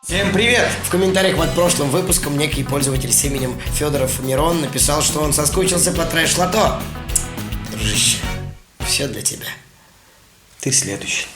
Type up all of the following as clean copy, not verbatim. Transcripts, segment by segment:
Всем привет! В комментариях под прошлым выпуском некий пользователь с именем Федоров Мирон написал, что он соскучился по трэш-лото. Дружище, все для тебя. Ты следующий.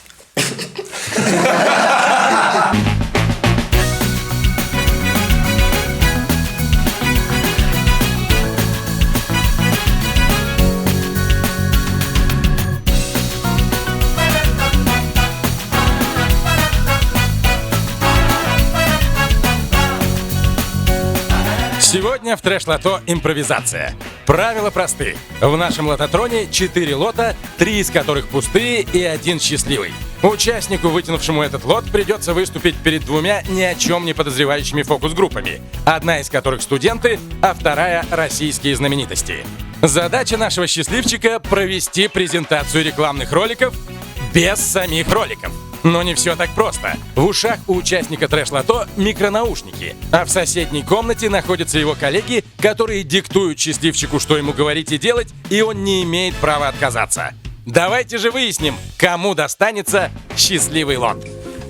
Сегодня в трэш-лото импровизация. Правила просты. В нашем лототроне 4 лота, 3 из которых пустые и 1 счастливый. Участнику, вытянувшему этот лот, придется выступить перед двумя ни о чем не подозревающими фокус-группами. Одна из которых студенты, а вторая российские знаменитости. Задача нашего счастливчика — провести презентацию рекламных роликов без самих роликов. Но не все так просто. В ушах у участника трэш-лото микронаушники, а в соседней комнате находятся его коллеги, которые диктуют счастливчику, что ему говорить и делать, и он не имеет права отказаться. Давайте же выясним, кому достанется счастливый лот.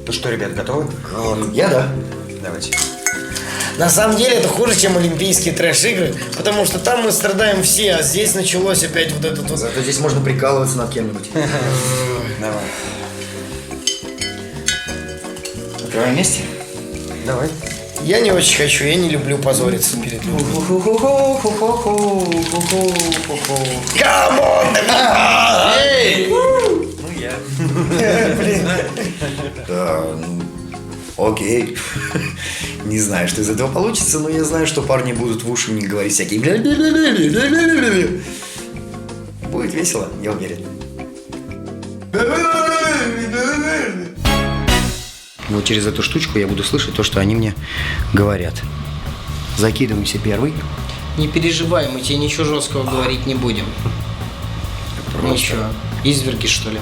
Ну что, ребят, готовы? Я да. Давайте. На самом деле это хуже, чем олимпийские трэш-игры, потому что там мы страдаем все, а здесь началось опять вот этот вот... Зато здесь можно прикалываться над кем-нибудь. Давай. Открываем вместе? Давай. Я не очень хочу, я не люблю позориться перед людьми. Камон! Эй! Ну я. Блин. Окей. Не знаю, что из этого получится, но я знаю, что парни будут в уши мне говорить всякие... Будет весело, я уверен. Вот через эту штучку я буду слышать то, что они мне говорят. Закидываемся первый. Не переживай, мы тебе ничего жесткого говорить не будем. Ну что, изверги, что ли?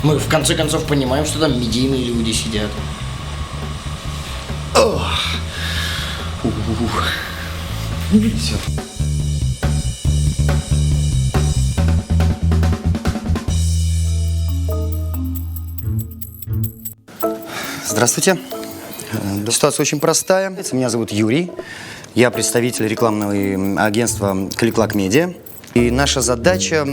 Мы в конце концов понимаем, что там медийные люди сидят. Все. Здравствуйте. Ситуация очень простая. Меня зовут Юрий. Я представитель рекламного агентства Клик-Клак Медиа. И наша задача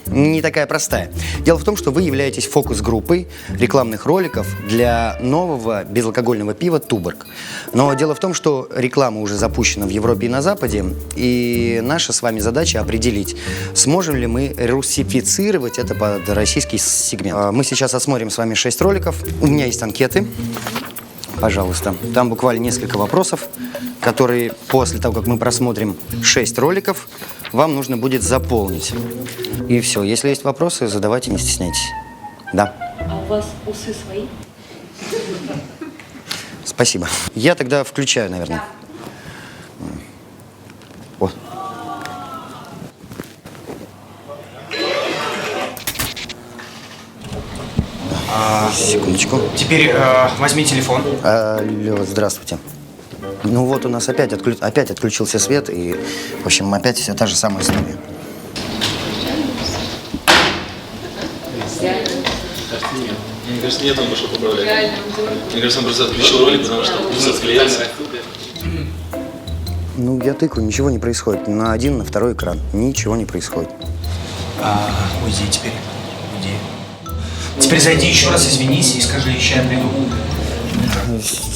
не такая простая. Дело в том, что вы являетесь фокус-группой рекламных роликов для нового безалкогольного пива «Туборг». Но дело в том, что реклама уже запущена в Европе и на Западе, и наша с вами задача определить, сможем ли мы русифицировать это под российский сегмент. Мы сейчас осмотрим с вами 6 роликов. У меня есть анкеты. Пожалуйста. Там буквально несколько вопросов, которые после того, как мы просмотрим 6 роликов, вам нужно будет заполнить. И все. Если есть вопросы, задавайте, не стесняйтесь. Да. А у вас усы свои? Спасибо. Я тогда включаю, наверное. Вот. Секундочку. Теперь возьми телефон. Алло, здравствуйте. Ну вот у нас опять отключился свет, и, в общем, опять вся та же самая история. Мне кажется, нет, он пошел поправлять. Мне кажется, он просто отключил ролик, потому что все отклеился. Ну, я тыкаю, ничего не происходит. На один, на второй экран. Ничего не происходит. Уйди теперь. Уйди. Теперь зайди еще раз, извинись и скажи, сейчас я приду.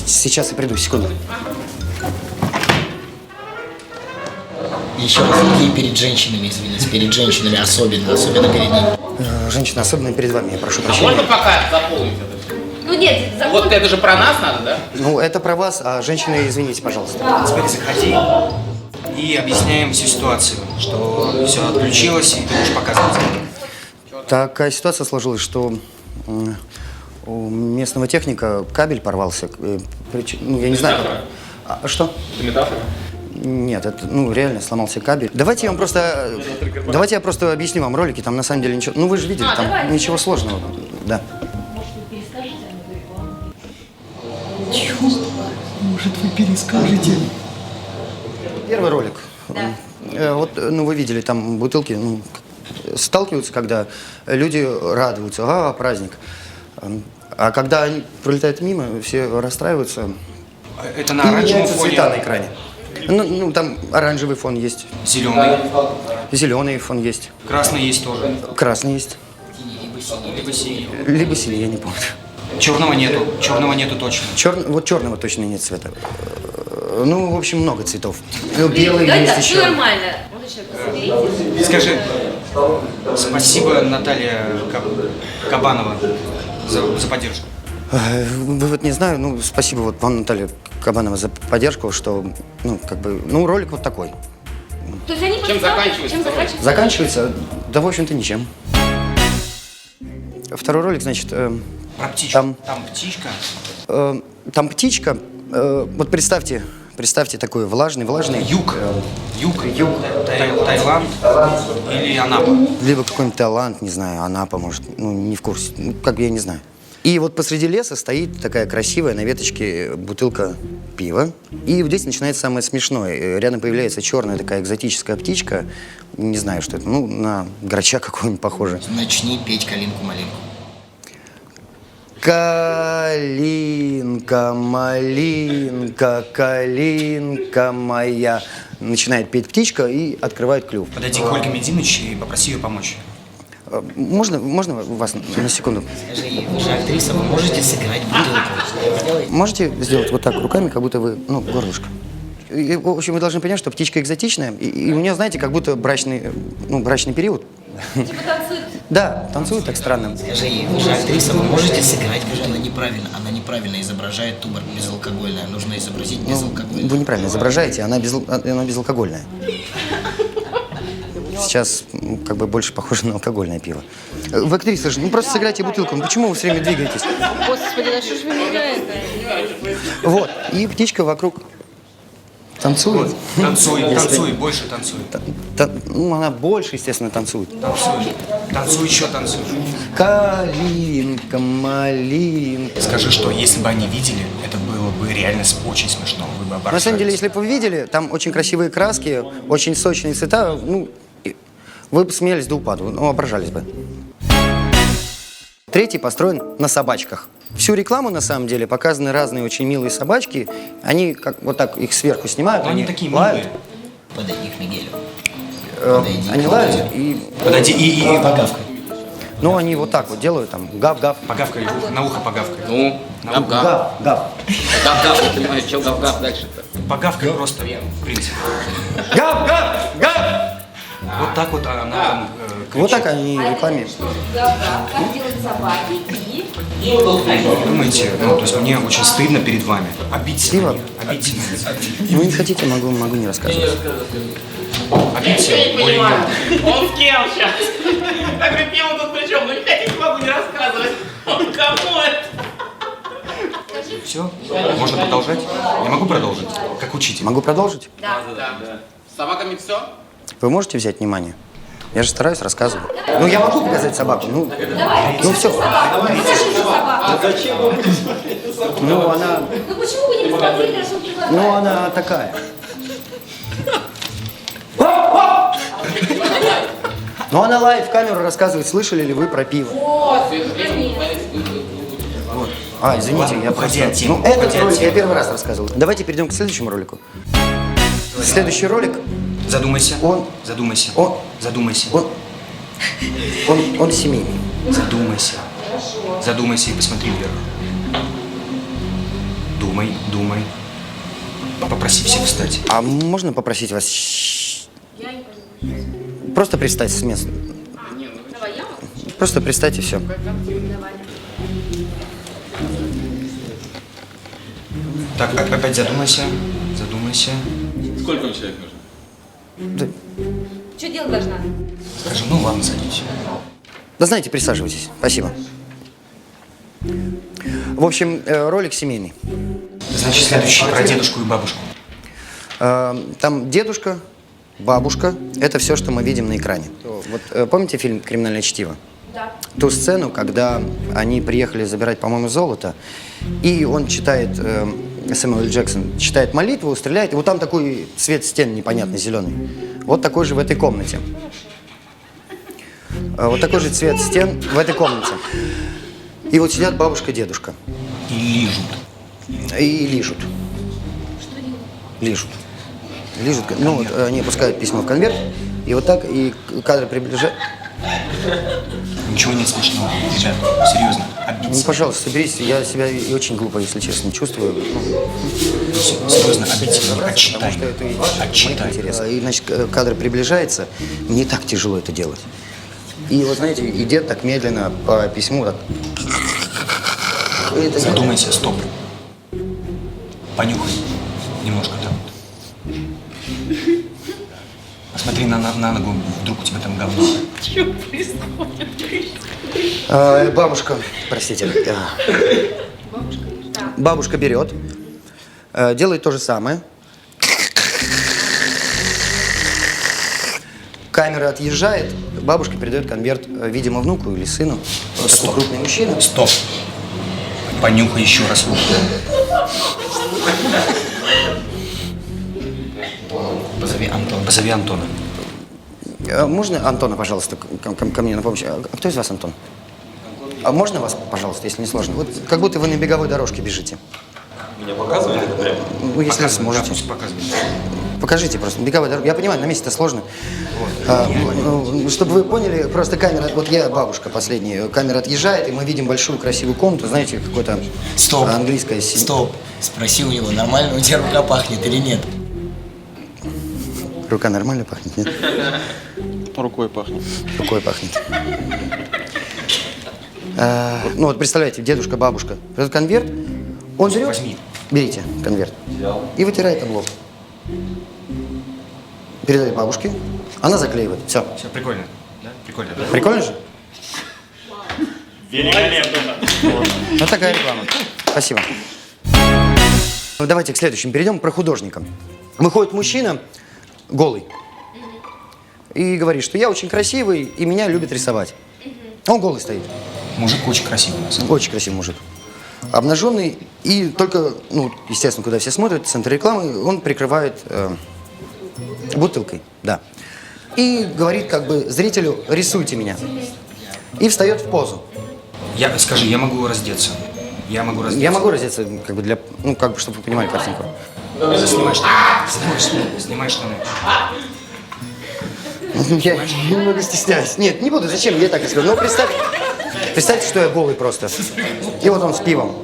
Сейчас я приду, секунду. Еще раз иди перед женщинами, извинись, перед женщинами особенно перед ними. Женщина, особенно перед вами, я прошу прощения. Можно пока заполнить это все? Ну нет, Вот это же про нас надо, да? Ну, это про вас, а женщины, извините, пожалуйста. Теперь заходи и объясняем всю ситуацию, что все отключилось, и ты можешь показывать. Такая ситуация сложилась, что у местного техника кабель порвался. Ну, я не знаю. Что? Это метафора? Нет, это, реально сломался кабель. Давайте я просто объясню вам ролики, там на самом деле ничего... Ну, вы же видели, там давайте. ничего сложного. Да. может, вы перескажете эту рекламу? Может, вы перескажете? Первый ролик. Да. Вот, вы видели, там бутылки, сталкиваются, когда люди радуются, праздник. А когда они пролетают мимо, все расстраиваются. Это на И оранжевом меняются фоне. цвета на экране. Ну, там оранжевый фон есть, Зеленый. зеленый фон есть, Красный есть тоже. красный есть, Либо синий. либо синий, я не помню. Черного нету точно. Вот черного точно нет цвета. Ну, в общем, много цветов. Ну, белый Да, есть все еще. нормально. Молодой человек, соберитесь. Скажи, спасибо, Наталья Кабанова, за поддержку. Вы вот не знаю, ну, спасибо вот вам, Наталья Кабанова, за поддержку, что, ну, как бы, ну, ролик вот такой. То есть они Чем потом- заканчивается Чем ролик? заканчивается? Заканчивается, да, в общем-то, ничем. Второй ролик, значит, Про птичку. Там- Там птичка. там птичка, вот представьте такой влажный, Юг. Таиланд или Анапа. либо какой-нибудь Таиланд, не знаю, Анапа, может, ну, не в курсе, ну, как бы я не знаю. И вот посреди леса стоит такая красивая на веточке бутылка пива. И вот здесь начинается самое смешное. Рядом появляется черная такая экзотическая птичка. Не знаю, что это. Ну, на грача какого-нибудь похоже. Начни петь калинку-малинку. Калинка, малинка, калинка моя. Начинает петь птичка и открывает клюв. Подойди к Ольге Мединович и попроси ее помочь. Можно вас на секунду? Скажи, вы же актриса, вы можете сыграть бутылку? Сделайте. Можете сделать вот так руками, как будто вы, ну, горлышко. И, в общем, вы должны понять, что птичка экзотичная, и у нее, знаете, как будто брачный период. Типа танцуют. Да, танцует так странно. Скажи, вы же актриса, вы можете сыграть, потому что она неправильно изображает тубер безалкогольное. Нужно изобразить безалкогольное. Вы неправильно изображаете, она безалкогольная. Сейчас как бы больше похоже на алкогольное пиво. Вы актриса же, ну просто сыграйте бутылку. Ну почему вы все время двигаетесь? Господи, да что ж вы меняете? Вот, и птичка вокруг танцует. Танцуй, больше танцуй. Ну, она больше, естественно, танцует. Танцуй, еще танцуй. Калинка, малинка. Скажи, что если бы они видели, это было бы реально очень смешно. Вы бы оборжались. На самом деле, если бы вы видели, там очень красивые краски, очень сочные цвета, ну, вы бы смеялись до упаду, ну, ображались бы. Третий построен на собачках. Всю рекламу, на самом деле, показаны разные очень милые собачки. Они как вот так их сверху снимают. Но они такие лают. милые. Подойди к Мигелю. Они лают и... Подойди и Погавкай. Ну, они вот так вот делают, там, гав-гав. погавкай, на ухо погавкай. Ну, гав-гав. Гав-гав. Гав-гав, я понимаю, что гав-гав дальше-то? Погавкай просто, в принципе. Гав-гав! Гав! Вот так вот она там Вот так они в рекламе. Как делают собаки и... думаете, ну, то есть мне очень стыдно перед вами. Обидьте Пиво? меня, обидьте меня. Ну, не хотите, могу не рассказывать. Обидьте более. Он с кем сейчас? Я говорю, пиво тут при чем? Ну не хотите, могу не рассказывать. Он кому это? Все? Можно продолжать? Я могу продолжить? Как учитель. Могу продолжить? Да. С собаками все? Вы можете взять внимание? Я же стараюсь, рассказываю. Ну, я могу показать собаку, ну все. Ну, она, Ну почему вы не посмотрели, раз он предлагает? ну, она такая. Ну, она лает в камеру, рассказывает, слышали ли вы про пиво. Вот. А, извините, я Уходи просто... от темы, Ну, этот уходи от ролик я темы. первый раз рассказывал. Давайте перейдем к следующему ролику. Следующий ролик, Задумайся. Он- Задумайся. он- Задумайся. он семейный. Задумайся. Задумайся и посмотри вверх. Думай. Попроси всех встать. А можно попросить вас... Просто пристать с места. Просто пристать и все. Так, опять задумайся. Сколько вам человек нужно? Что делать должна? Скажи, ну ладно, садись. Да знаете, присаживайтесь. Спасибо. В общем, ролик семейный. Значит, следующий про дедушку и бабушку. Там дедушка, бабушка. Это все, что мы видим на экране. Вот помните фильм «Криминальное чтиво»? Да. Ту сцену, когда они приехали забирать, по-моему, золото, и он читает, Сэмюэл Джексон читает молитву, стреляет, и вот там такой цвет стен непонятный, зеленый. Вот такой же в этой комнате. Вот такой же цвет стен в этой комнате. И вот сидят бабушка, дедушка. И лижут. И лижут. Лижут. Лижут. Ну, вот они опускают письмо в конверт. И вот так, и кадры приближают. Ничего нет смешного. Ребят, серьезно. Ну, Обидеться. пожалуйста, соберись. Я себя и очень глупо, если честно, чувствую. Серьезно, обидеться. Потому Отчитай. что это и моих Отчитай. интересов. И, значит, кадр приближается. Мне так тяжело это делать. И вот, знаете, и дед так медленно по письму так. Это- Задумайся, стоп. Понюхай. Немножко там. Посмотри на ногу, вдруг у тебя там говно. Бабушка, простите. Бабушка берет, делает то же самое. Камера отъезжает, бабушка передает конверт, видимо, внуку или сыну. Вот такой крупный мужчина. Стоп. Понюхай еще раз руку. Позови Антона. Можно Антона, пожалуйста, ко мне на помощь? А кто из вас Антон? А можно вас, пожалуйста, если не сложно? Вот как будто вы на беговой дорожке бежите. Меня показывали? Ну, если вы сможете. Пусть показывает. Покажите просто, беговая дорога. Я понимаю, на месте это сложно. Чтобы вы поняли, просто камера, вот я бабушка последняя, камера отъезжает, и мы видим большую красивую комнату, знаете, какое-то Стоп. английское... Стоп. Спроси у него, нормально у тебя рука пахнет или нет? Рука нормально пахнет, нет? Рукой пахнет. Рукой пахнет. Ну вот представляете, дедушка, бабушка, этот конверт, он берет, Возьми. берите конверт, и вытирает им лоб. Передает бабушке, она заклеивает, все. Все, прикольно. Да? Прикольно, да? Прикольно же? Великолепно. Вот такая реклама. Спасибо. Ну, давайте к следующему перейдем, про художника. Выходит мужчина, голый, и говорит, что я очень красивый, и меня любят рисовать. Он голый стоит. Мужик очень красивый, на самом деле. Очень красивый мужик. Обнаженный, и только, ну, естественно, куда все смотрят, центр рекламы, он прикрывает бутылкой, да. И говорит как бы зрителю, рисуйте меня. И встает в позу. Скажи, я могу раздеться? Я могу раздеться? Я могу раздеться, как бы, для, ну, как бы, чтобы вы понимали картинку. Снимай штаны. Снимай штаны. Я немного стесняюсь. Нет, не буду, зачем, я так и скажу. Ну, представьте, что я голый просто. И вот он с пивом.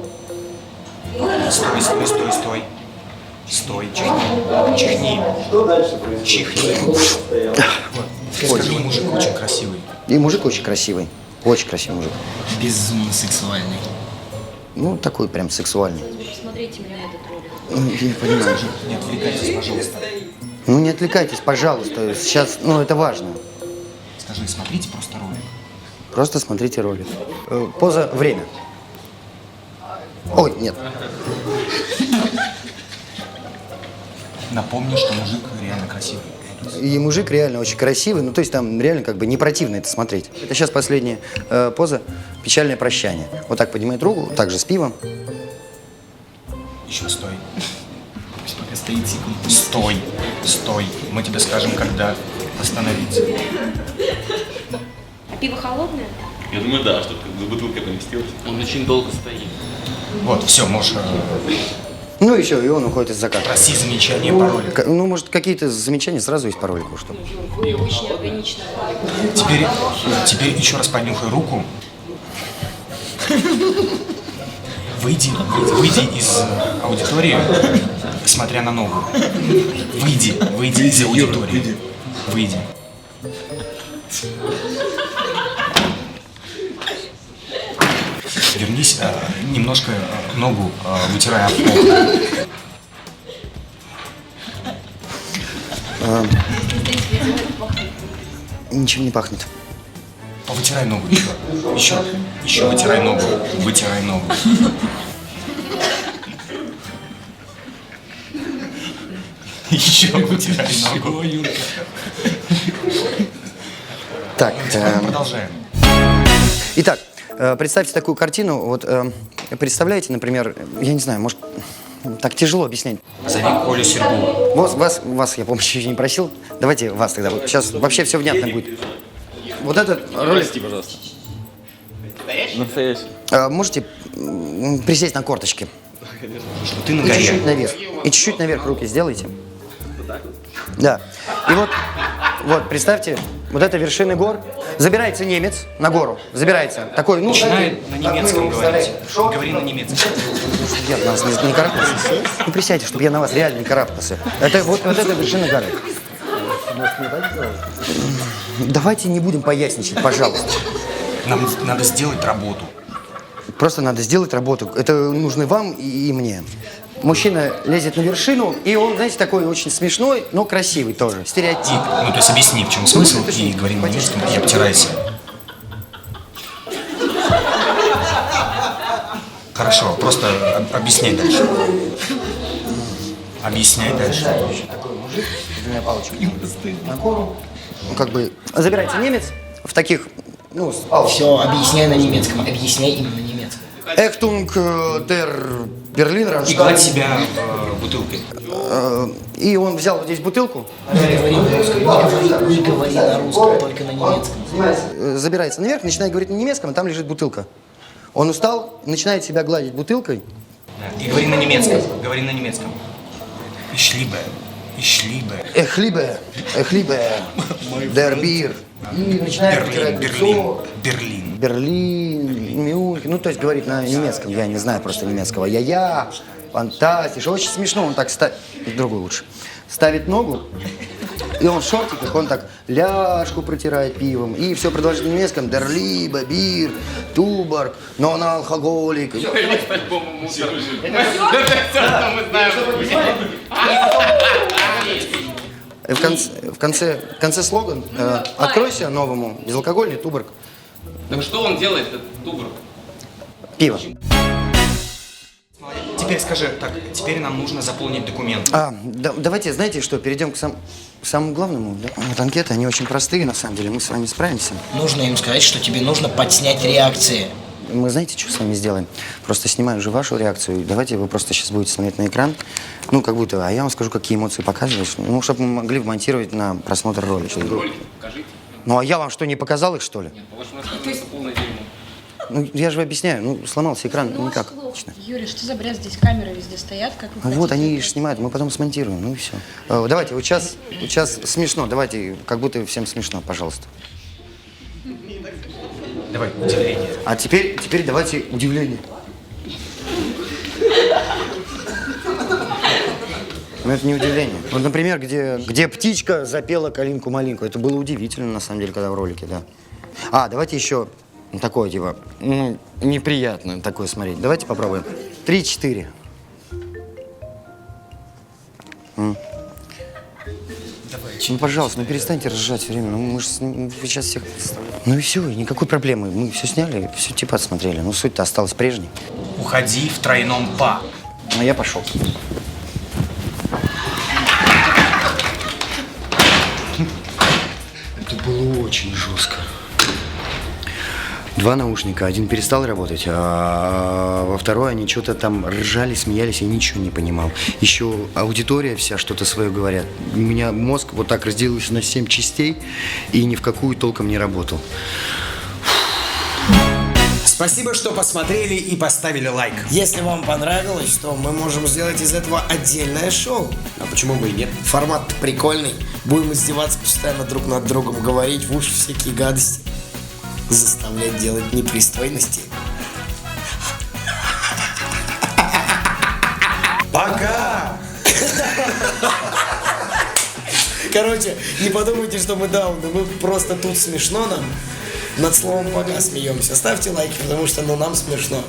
Стой, стой, стой, стой. Стой, чихни. Чихни. Чихни. Скажи, мужик очень красивый. И мужик очень красивый. Очень красивый мужик. Безумно сексуальный. Ну, такой прям сексуальный. Посмотрите меня на этот ролик. Ну, я не понимаю. Не отвлекайтесь, пожалуйста. Ну, не отвлекайтесь, пожалуйста. Сейчас, ну, это важно. Скажи, смотрите просто ролик. Просто смотрите ролик. Поза «Время». Ой, нет. Напомни, что мужик реально красивый. И мужик реально очень красивый. Ну, то есть там реально как бы не противно это смотреть. Это сейчас последняя поза «Печальное прощание». Вот так поднимает руку, также с пивом. Еще стой. Стой, стой. Мы тебе скажем, когда остановиться. А пиво холодное? Я думаю, да, чтобы как бы бутылка поместилась. Он очень долго стоит. Вот, все, можешь... Ну и все, и он уходит из заката. проси замечания по ролику. Ну, может, какие-то замечания сразу есть по ролику, что? Очень органично. Теперь еще раз понюхай руку. Выйди из аудитории, смотря на ногу. Выйди из аудитории. Выйди. Вернись, немножко ногу вытирая об пол. Ничем не пахнет. Вытирай ногу еще вытирай ногу. Вытирай ногу. Еще вытирай ногу. Так, Продолжаем. итак, представьте такую картину. Вот представляете, например, я не знаю, может, так тяжело объяснять. Зови Колю Сергу. Вас я помощи еще не просил. Давайте вас тогда. Вот сейчас вообще все внятно будет. Вот этот ролик. Прости, пожалуйста. Настоящий? Можете присесть на корточки? Что ты на И горе. чуть-чуть наверх. И чуть-чуть наверх руки сделайте. Да. И вот, представьте, вот это вершины гор. Забирается немец на гору. Забирается. Такой, ну, Начинает на немецком говорить. Шо? Говори на немецком. Я на вас не карабкался. Ну, присядьте, чтобы я на вас реально не карабкался. Это вот это вершина горы. Давайте не будем поясничать, пожалуйста. Нам надо сделать работу. Просто надо сделать работу. Это нужно вам и мне. Мужчина лезет на вершину, и он, знаете, такой очень смешной, но красивый тоже. Стереотип. Ну, то есть объясни, в чем смысл, и говори на немецком, и обтирайся. Хорошо, просто объясняй дальше. Объясняй дальше. Такой мужик с двумя палочками на гору. Ну, как бы забирается немец в таких, ну, с палочками. Все, объясняй на немецком. Объясняй именно на немецком. Эхтунг дер Берлин. И гладь себя бутылкой. И он взял вот здесь бутылку. Не говори на русском, не говори на русском, только на немецком. Забирается наверх, начинает говорить на немецком, а там лежит бутылка. Он устал, начинает себя гладить бутылкой. И говори на немецком. Говори на немецком. Ich liebe. Ich liebe. Эхлибе, дер бир. И начинает вытирать лицо. Берлин. Берлин, Мюнхен. Ну, то есть говорит на немецком. Я не знаю просто немецкого. Я, фантастиш. Очень смешно. Он так ставит... Другой лучше. Ставит ногу, и он в шортиках, он так ляжку протирает пивом. И все продолжит на немецком. Der Liebe, Bier, Tuborg, non-алкоголик. И в конце слоган «Откройся новому, безалкогольный Туборг». Так что он делает, этот Туборг? Пиво. Теперь скажи, так, теперь нам нужно заполнить документ. Давайте, знаете что, перейдем к самому главному. Да? Вот анкеты, они очень простые, на самом деле, мы с вами справимся. Нужно им сказать, что тебе нужно подснять реакции. Мы знаете, что с вами сделаем? Просто снимаю уже вашу реакцию. Давайте вы просто сейчас будете смотреть на экран. Ну, как будто, а я вам скажу, какие эмоции показываешь. Ну, чтобы мы могли вмонтировать на просмотр ролика. Ролики покажите. Ну, а я вам что, не показал их, что ли? По-вашему, это полное дерьмо. Ну, я же объясняю. Ну, сломался экран, никак. Юрий, что за бред? Здесь камеры везде стоят, как вы Вот, хотите? они снимают, мы потом смонтируем, ну и все. Давайте, вот сейчас смешно, давайте, как будто всем смешно, пожалуйста. Давай, удивление. А теперь давайте удивление. Ну, это не удивление. Вот, например, где птичка запела калинку-малинку. Это было удивительно, на самом деле, когда в ролике, да. Давайте еще такое, типа, ну, неприятно такое смотреть. Давайте попробуем. 3-4. Ну, пожалуйста, ну перестаньте разжать все время. Ну, мы же вы сейчас всех... Ну и все, никакой проблемы. Мы все сняли, все типа отсмотрели. Ну, суть-то осталась прежней. Уходи в тройном па. А я пошел. Это было очень жестко. 2 наушника, один перестал работать, а во второй они что-то там ржали, смеялись, я ничего не понимал. Еще аудитория вся что-то свое говорят. У меня мозг вот так разделился на 7 частей и ни в какую толком не работал. Спасибо, что посмотрели и поставили лайк. Если вам понравилось, то мы можем сделать из этого отдельное шоу. А почему бы и нет? Формат прикольный. Будем издеваться постоянно друг над другом, говорить в уши всякие гадости. Заставлять делать непристойности. Пока! Короче, не подумайте, что мы дауны. Мы просто тут смешно нам. Над словом «пока» смеемся. Ставьте лайки, потому что нам смешно.